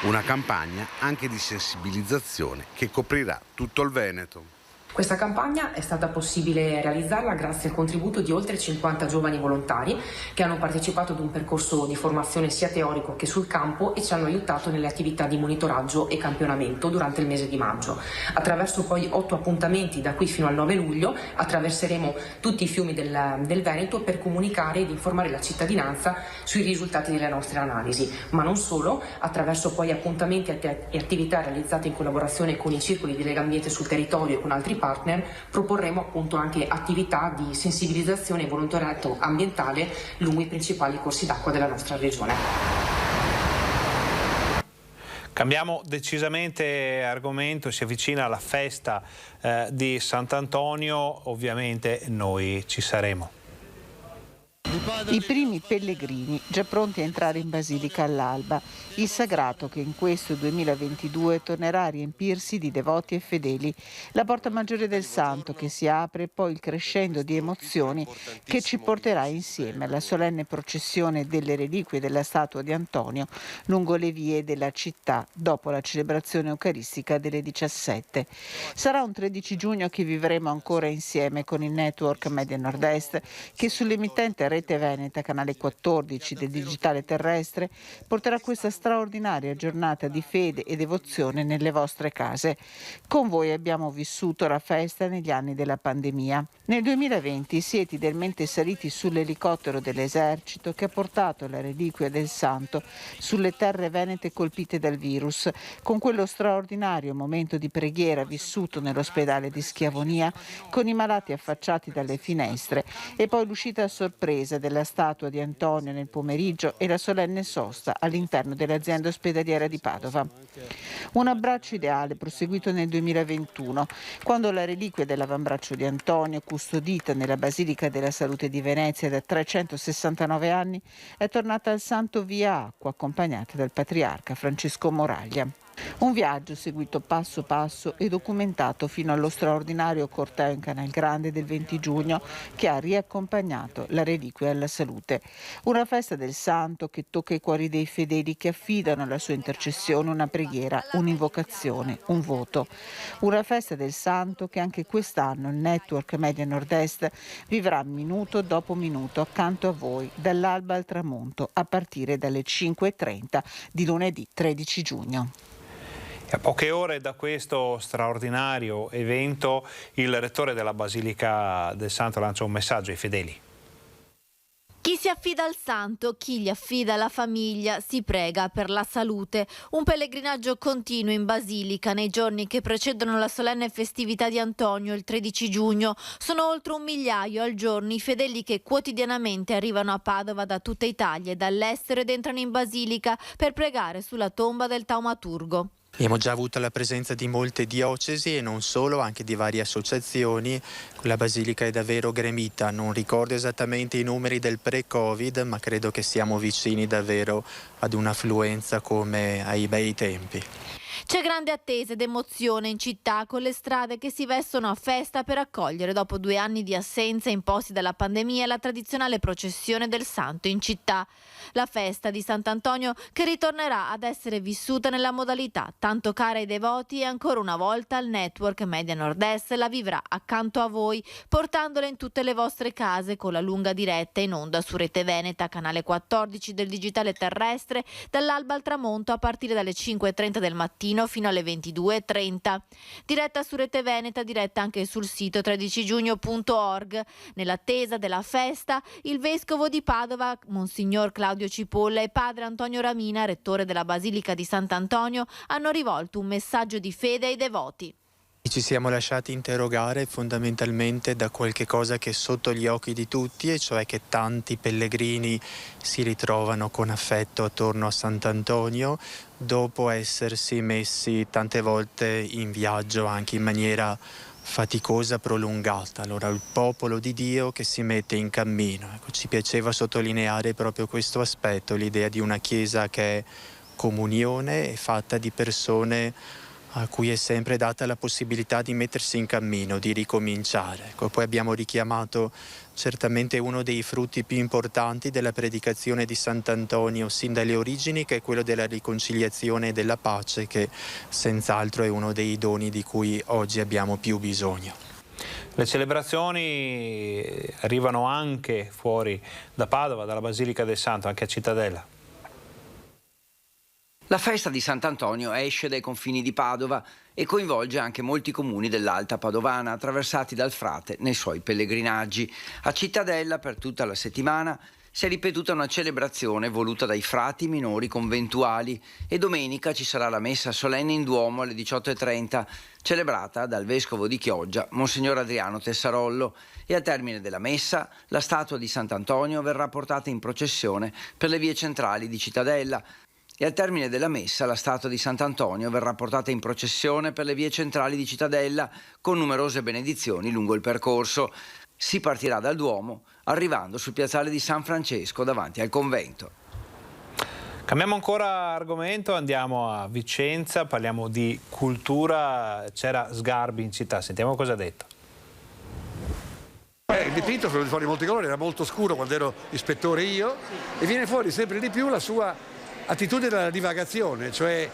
Una campagna anche di sensibilizzazione che coprirà tutto il Veneto. Questa campagna è stata possibile realizzarla grazie al contributo di oltre 50 giovani volontari che hanno partecipato ad un percorso di formazione sia teorico che sul campo e ci hanno aiutato nelle attività di monitoraggio e campionamento durante il mese di maggio. Attraverso poi 8 appuntamenti da qui fino al 9 luglio attraverseremo tutti i fiumi del Veneto per comunicare ed informare la cittadinanza sui risultati delle nostre analisi, ma non solo, attraverso poi appuntamenti e attività realizzate in collaborazione con i circoli di Legambiente sul territorio e con altri partner, proporremo appunto anche attività di sensibilizzazione e volontariato ambientale lungo i principali corsi d'acqua della nostra regione. Cambiamo decisamente argomento, si avvicina la festa di Sant'Antonio, ovviamente noi ci saremo. I primi pellegrini già pronti a entrare in Basilica all'alba, il sagrato che in questo 2022 tornerà a riempirsi di devoti e fedeli, la porta maggiore del santo che si apre e poi il crescendo di emozioni che ci porterà insieme alla solenne processione delle reliquie della statua di Antonio lungo le vie della città dopo la celebrazione eucaristica delle 17. Sarà un 13 giugno che vivremo ancora insieme con il network Media Nord-Est che sull'emittente Rete Rete Veneta, canale 14 del digitale terrestre, porterà questa straordinaria giornata di fede e devozione nelle vostre case. Con voi abbiamo vissuto la festa negli anni della pandemia. Nel 2020 siete idealmente saliti sull'elicottero dell'esercito che ha portato la reliquia del santo sulle terre venete colpite dal virus, con quello straordinario momento di preghiera vissuto nell'ospedale di Schiavonia, con i malati affacciati dalle finestre, e poi l'uscita a sorpresa della statua di Antonio nel pomeriggio e la solenne sosta all'interno dell'azienda ospedaliera di Padova. Un abbraccio ideale proseguito nel 2021, quando la reliquia dell'avambraccio di Antonio, custodita nella Basilica della Salute di Venezia da 369 anni, è tornata al santo via acqua, accompagnata dal patriarca Francesco Moraglia. Un viaggio seguito passo passo e documentato fino allo straordinario corteo in Canal Grande del 20 giugno che ha riaccompagnato la reliquia alla salute. Una festa del santo che tocca i cuori dei fedeli che affidano alla sua intercessione una preghiera, un'invocazione, un voto. Una festa del santo che anche quest'anno il Network Media Nord-Est vivrà minuto dopo minuto accanto a voi, dall'alba al tramonto, a partire dalle 5:30 di lunedì 13 giugno. A poche ore da questo straordinario evento, il rettore della Basilica del Santo lancia un messaggio ai fedeli. Chi si affida al santo, chi gli affida la famiglia, si prega per la salute. Un pellegrinaggio continuo in Basilica nei giorni che precedono la solenne festività di Antonio, il 13 giugno. Sono oltre 1 migliaio al giorno i fedeli che quotidianamente arrivano a Padova da tutta Italia e dall'estero ed entrano in Basilica per pregare sulla tomba del taumaturgo. Abbiamo già avuto la presenza di molte diocesi e non solo, anche di varie associazioni. La Basilica è davvero gremita, non ricordo esattamente i numeri del pre-Covid, ma credo che siamo vicini davvero ad un'affluenza come ai bei tempi. C'è grande attesa ed emozione in città, con le strade che si vestono a festa per accogliere, dopo 2 anni di assenza imposti dalla pandemia, la tradizionale processione del santo in città. La festa di Sant'Antonio che ritornerà ad essere vissuta nella modalità tanto cara ai devoti, e ancora una volta il Network Media Nord-Est la vivrà accanto a voi, portandola in tutte le vostre case con la lunga diretta in onda su Rete Veneta, canale 14 del digitale terrestre, dall'alba al tramonto a partire dalle 5:30 del mattino fino alle 22:30. Diretta su Rete Veneta, diretta anche sul sito 13giugno.org. Nell'attesa della festa, il vescovo di Padova, Monsignor Claudio Cipolla, e padre Antonio Ramina, rettore della Basilica di Sant'Antonio, hanno rivolto un messaggio di fede ai devoti. Ci siamo lasciati interrogare fondamentalmente da qualche cosa che è sotto gli occhi di tutti, e cioè che tanti pellegrini si ritrovano con affetto attorno a Sant'Antonio dopo essersi messi tante volte in viaggio anche in maniera faticosa, prolungata. Allora il popolo di Dio che si mette in cammino. Ecco, ci piaceva sottolineare proprio questo aspetto, l'idea di una chiesa che è comunione, è fatta di persone a cui è sempre data la possibilità di mettersi in cammino, di ricominciare. Ecco, poi abbiamo richiamato certamente uno dei frutti più importanti della predicazione di Sant'Antonio sin dalle origini, che è quello della riconciliazione e della pace, che senz'altro è uno dei doni di cui oggi abbiamo più bisogno. Le celebrazioni arrivano anche fuori da Padova, dalla Basilica del Santo, anche a Cittadella. La festa di Sant'Antonio esce dai confini di Padova e coinvolge anche molti comuni dell'Alta Padovana, attraversati dal frate nei suoi pellegrinaggi. A Cittadella, per tutta la settimana, si è ripetuta una celebrazione voluta dai frati minori conventuali, e domenica ci sarà la messa solenne in Duomo alle 18:30, celebrata dal vescovo di Chioggia, Monsignor Adriano Tessarollo, e al termine della messa la statua di Sant'Antonio verrà portata in processione per le vie centrali di Cittadella. E al termine della messa la statua di Sant'Antonio verrà portata in processione per le vie centrali di Cittadella, con numerose benedizioni lungo il percorso. Si partirà dal Duomo, arrivando sul piazzale di San Francesco davanti al convento. Cambiamo ancora argomento, andiamo a Vicenza, parliamo di cultura. C'era Sgarbi in città, sentiamo cosa ha detto. Il dipinto è fuori molti colori, era molto scuro quando ero ispettore io, e viene fuori sempre di più la sua attitudine alla divagazione, cioè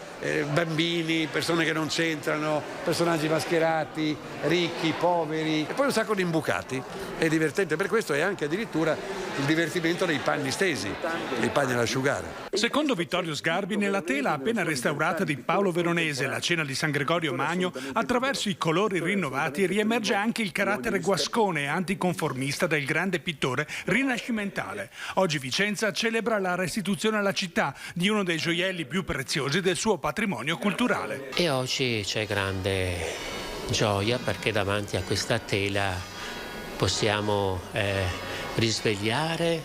bambini, persone che non c'entrano, personaggi mascherati, ricchi, poveri, e poi un sacco di imbucati. È divertente per questo, e anche addirittura il divertimento dei panni stesi, dei panni all'asciugare. Secondo Vittorio Sgarbi, nella tela appena restaurata di Paolo Veronese, la cena di San Gregorio Magno, attraverso i colori rinnovati riemerge anche il carattere guascone e anticonformista del grande pittore rinascimentale. Oggi Vicenza celebra la restituzione alla città di uno dei gioielli più preziosi del suo patrimonio culturale. E oggi c'è grande gioia perché davanti a questa tela possiamo risvegliare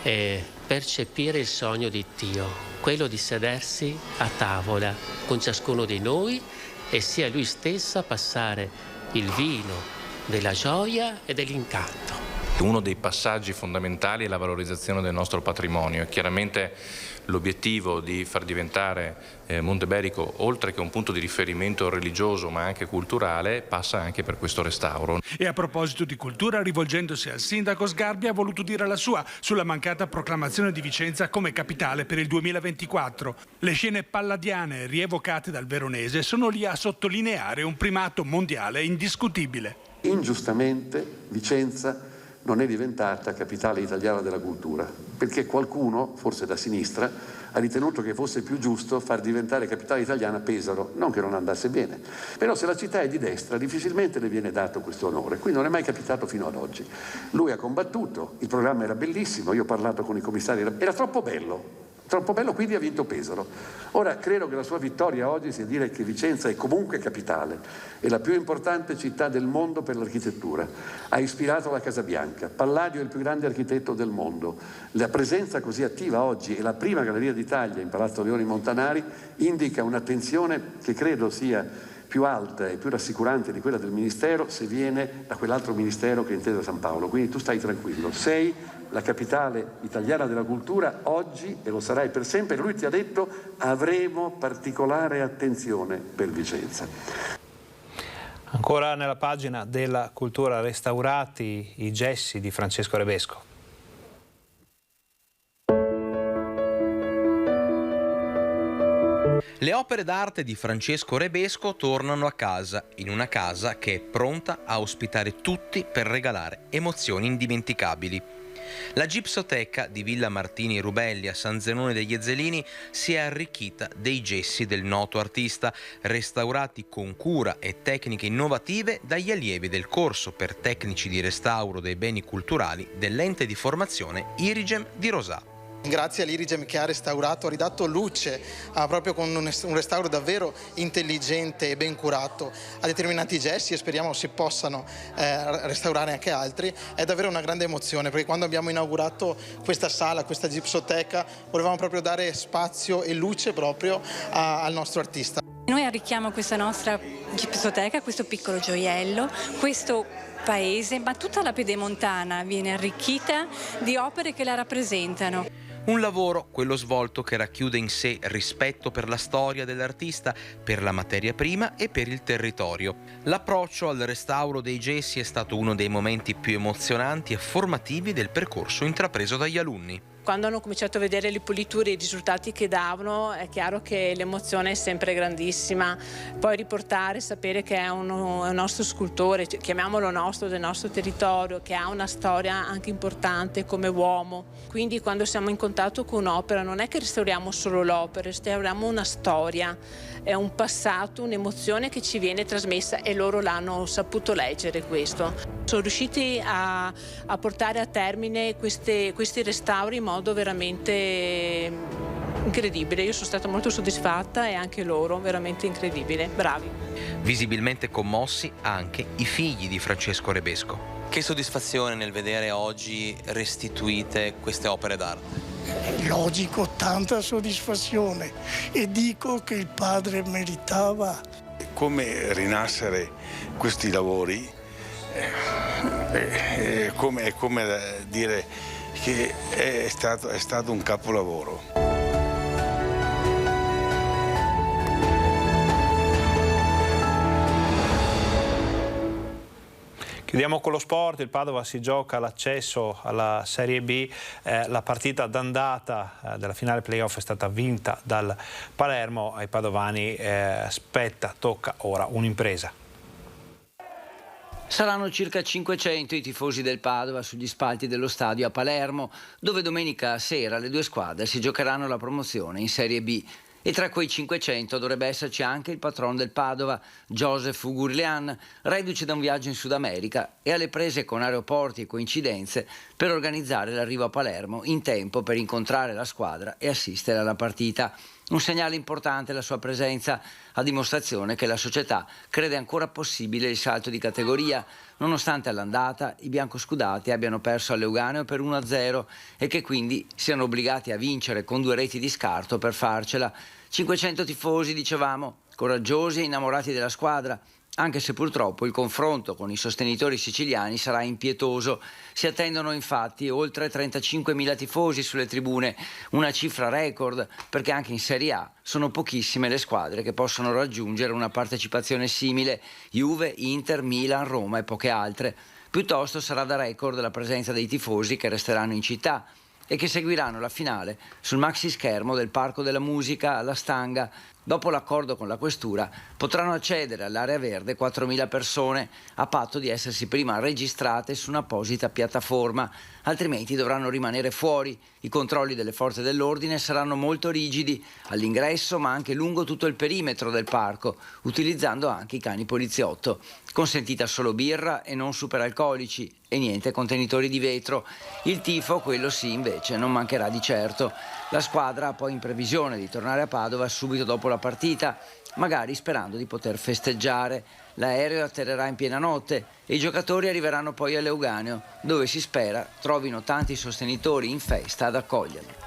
e percepire il sogno di Dio, quello di sedersi a tavola con ciascuno di noi e sia lui stesso a passare il vino della gioia e dell'incanto. Uno dei passaggi fondamentali è la valorizzazione del nostro patrimonio, e chiaramente l'obiettivo di far diventare Monteberico, oltre che un punto di riferimento religioso ma anche culturale, passa anche per questo restauro. E a proposito di cultura, rivolgendosi al sindaco, Sgarbi ha voluto dire la sua sulla mancata proclamazione di Vicenza come capitale per il 2024. Le scene palladiane rievocate dal Veronese sono lì a sottolineare un primato mondiale indiscutibile. Ingiustamente Vicenza non è diventata capitale italiana della cultura, perché qualcuno, forse da sinistra, ha ritenuto che fosse più giusto far diventare capitale italiana Pesaro, non che non andasse bene. Però se la città è di destra, difficilmente le viene dato questo onore, qui non è mai capitato fino ad oggi. Lui ha combattuto, il programma era bellissimo, io ho parlato con i commissari, era troppo bello, quindi ha vinto Pesaro. Ora credo che la sua vittoria oggi sia dire che Vicenza è comunque capitale, è la più importante città del mondo per l'architettura, ha ispirato la Casa Bianca, Palladio è il più grande architetto del mondo, la presenza così attiva oggi è la prima galleria d'Italia in Palazzo Leoni Montanari, indica un'attenzione che credo sia più alta e più rassicurante di quella del Ministero se viene da quell'altro Ministero che è Intesa San Paolo, quindi tu stai tranquillo, sei la capitale italiana della cultura oggi e lo sarai per sempre. Lui ti ha detto avremo particolare attenzione per Vicenza. Ancora nella pagina della cultura, restaurati i gessi di Francesco Rebesco. Le opere d'arte di Francesco Rebesco tornano a casa, in una casa che è pronta a ospitare tutti per regalare emozioni indimenticabili. La Gipsoteca di Villa Martini Rubelli a San Zenone degli Ezzelini si è arricchita dei gessi del noto artista, restaurati con cura e tecniche innovative dagli allievi del corso per tecnici di restauro dei beni culturali dell'ente di formazione Irigem di Rosà. Grazie all'Irigem che ha restaurato, ha ridato luce proprio con un restauro davvero intelligente e ben curato a determinati gessi, e speriamo si possano restaurare anche altri. È davvero una grande emozione, perché quando abbiamo inaugurato questa sala, questa Gipsoteca, volevamo proprio dare spazio e luce proprio al nostro artista. Noi arricchiamo questa nostra Gipsoteca, questo piccolo gioiello, questo paese, ma tutta la Pedemontana viene arricchita di opere che la rappresentano. Un lavoro, quello svolto, che racchiude in sé rispetto per la storia dell'artista, per la materia prima e per il territorio. L'approccio al restauro dei gessi è stato uno dei momenti più emozionanti e formativi del percorso intrapreso dagli alunni. Quando hanno cominciato a vedere le puliture e i risultati che davano, è chiaro che l'emozione è sempre grandissima. Poi riportare, sapere che è un nostro scultore, chiamiamolo nostro, del nostro territorio, che ha una storia anche importante come uomo. Quindi quando siamo in contatto con un'opera non è che restauriamo solo l'opera, restauriamo una storia, è un passato, un'emozione che ci viene trasmessa, e loro l'hanno saputo leggere questo. Sono riusciti a portare a termine questi restauri in modo veramente incredibile. Io sono stata molto soddisfatta, e anche loro, veramente incredibile, bravi. Visibilmente commossi anche i figli di Francesco Rebesco. Che soddisfazione nel vedere oggi restituite queste opere d'arte. È logico, tanta soddisfazione, e dico che il padre meritava. Come rinascere questi lavori è come dire che è stato un capolavoro. Chiudiamo con lo sport, il Padova si gioca l'accesso alla Serie B, la partita d'andata della finale playoff è stata vinta dal Palermo, ai padovani tocca ora un'impresa. Saranno circa 500 i tifosi del Padova sugli spalti dello stadio a Palermo, dove domenica sera le due squadre si giocheranno la promozione in Serie B. E tra quei 500 dovrebbe esserci anche il patron del Padova, Joseph Ugurlian, reduce da un viaggio in Sud America e alle prese con aeroporti e coincidenze per organizzare l'arrivo a Palermo in tempo per incontrare la squadra e assistere alla partita. Un segnale importante la sua presenza, a dimostrazione che la società crede ancora possibile il salto di categoria, nonostante all'andata i biancoscudati abbiano perso al Leuganeo per 1-0 e che quindi siano obbligati a vincere con 2 reti di scarto per farcela. 500 tifosi, dicevamo, coraggiosi e innamorati della squadra, anche se purtroppo il confronto con i sostenitori siciliani sarà impietoso. Si attendono infatti oltre 35.000 tifosi sulle tribune, una cifra record, perché anche in Serie A sono pochissime le squadre che possono raggiungere una partecipazione simile: Juve, Inter, Milan, Roma e poche altre. Piuttosto sarà da record la presenza dei tifosi che resteranno in città e che seguiranno la finale sul maxi schermo del Parco della Musica alla Stanga. Dopo l'accordo con la questura potranno accedere all'area verde 4.000 persone, a patto di essersi prima registrate su un'apposita piattaforma, altrimenti dovranno rimanere fuori. I controlli delle forze dell'ordine saranno molto rigidi all'ingresso, ma anche lungo tutto il perimetro del parco, utilizzando anche i cani poliziotto. Consentita solo birra e non superalcolici e niente contenitori di vetro. Il tifo, quello sì, invece, non mancherà di certo. La squadra ha poi in previsione di tornare a Padova subito dopo la partita, magari sperando di poter festeggiare. L'aereo atterrerà in piena notte e i giocatori arriveranno poi a Leuganeo, dove si spera trovino tanti sostenitori in festa ad accoglierli.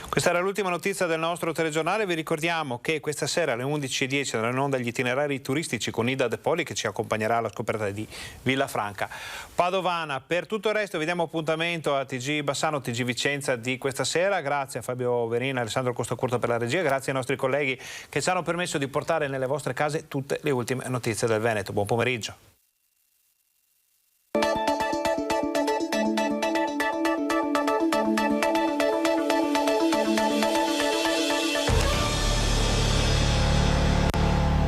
Questa era l'ultima notizia del nostro telegiornale. Vi ricordiamo che questa sera alle 11:10 andranno in onda gli itinerari turistici con Ida De Poli, che ci accompagnerà alla scoperta di Villafranca Padovana. Per tutto il resto vi diamo appuntamento a TG Bassano, TG Vicenza di questa sera. Grazie a Fabio Verina e Alessandro Costacurta per la regia, grazie ai nostri colleghi che ci hanno permesso di portare nelle vostre case tutte le ultime notizie del Veneto. Buon pomeriggio.